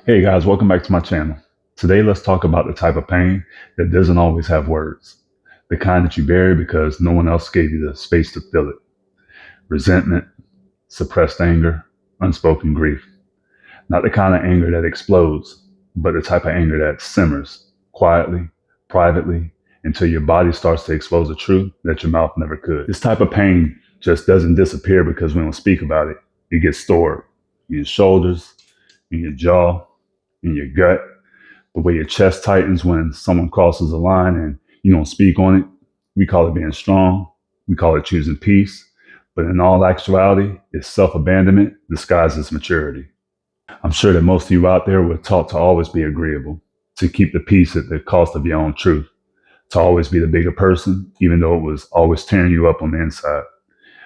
Hey guys, welcome back to my channel. Today let's talk about the type of pain that doesn't always have words. The kind that you bury because no one else gave you the space to feel it. Resentment, suppressed anger, unspoken grief. Not the kind of anger that explodes, but the type of anger that simmers quietly, privately, until your body starts to expose the truth that your mouth never could. This type of pain just doesn't disappear because we don't speak about it. It gets stored in your shoulders, in your jaw, in your gut, the way your chest tightens when someone crosses a line and you don't speak on it. We call it being strong. We call it choosing peace. But in all actuality, it's self-abandonment disguised as maturity. I'm sure that most of you out there were taught to always be agreeable, to keep the peace at the cost of your own truth, to always be the bigger person, even though it was always tearing you up on the inside.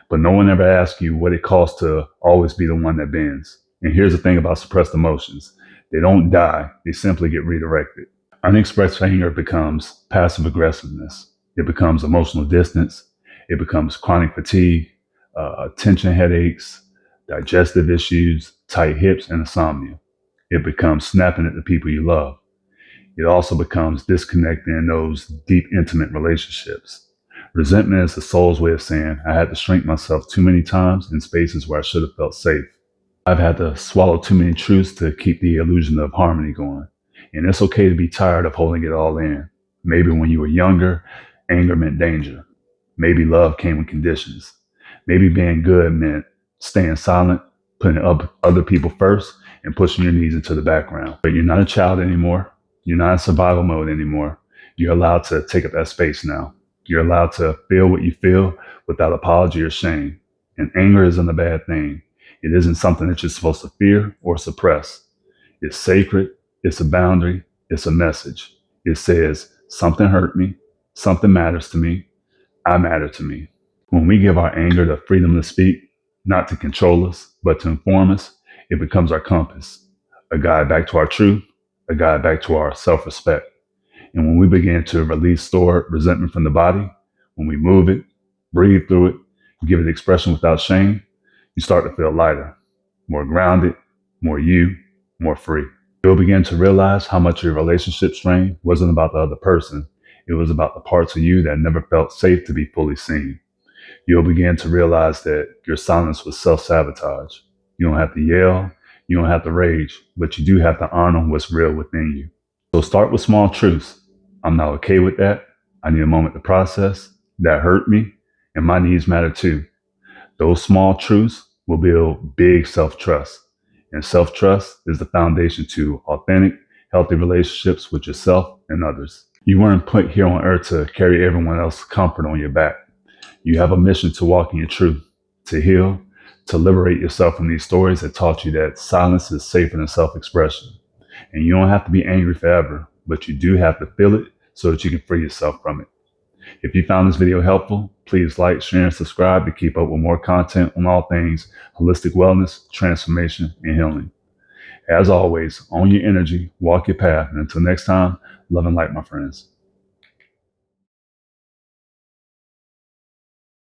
But no one ever asks you what it costs to always be the one that bends. And here's the thing about suppressed emotions. They don't die, they simply get redirected. Unexpressed anger becomes passive aggressiveness. It becomes emotional distance. It becomes chronic fatigue, tension headaches, digestive issues, tight hips, and insomnia. It becomes snapping at the people you love. It also becomes disconnecting in those deep, intimate relationships. Resentment is the soul's way of saying, I had to shrink myself too many times in spaces where I should have felt safe. I've had to swallow too many truths to keep the illusion of harmony going. And it's okay to be tired of holding it all in. Maybe when you were younger, anger meant danger. Maybe love came with conditions. Maybe being good meant staying silent, putting up other people first, and pushing your needs into the background. But you're not a child anymore. You're not in survival mode anymore. You're allowed to take up that space now. You're allowed to feel what you feel without apology or shame. And anger isn't a bad thing. It isn't something that you're supposed to fear or suppress. It's sacred. It's a boundary. It's a message. It says, something hurt me. Something matters to me. I matter to me. When we give our anger the freedom to speak, not to control us, but to inform us, it becomes our compass, a guide back to our truth, a guide back to our self-respect. And when we begin to release stored resentment from the body, when we move it, breathe through it, give it expression without shame, you start to feel lighter, more grounded, more you, more free. You'll begin to realize how much your relationship strain wasn't about the other person. It was about the parts of you that never felt safe to be fully seen. You'll begin to realize that your silence was self-sabotage. You don't have to yell, you don't have to rage, but you do have to honor what's real within you. So start with small truths. I'm not okay with that. I need a moment to process. That hurt me, and my needs matter too. Those small truths will build big self-trust. And self-trust is the foundation to authentic, healthy relationships with yourself and others. You weren't put here on earth to carry everyone else's comfort on your back. You have a mission to walk in your truth, to heal, to liberate yourself from these stories that taught you that silence is safer than self-expression. And you don't have to be angry forever, but you do have to feel it so that you can free yourself from it. If you found this video helpful, please like, share, and subscribe to keep up with more content on all things holistic wellness, transformation, and healing. As always, own your energy, walk your path, and until next time, love and light, my friends.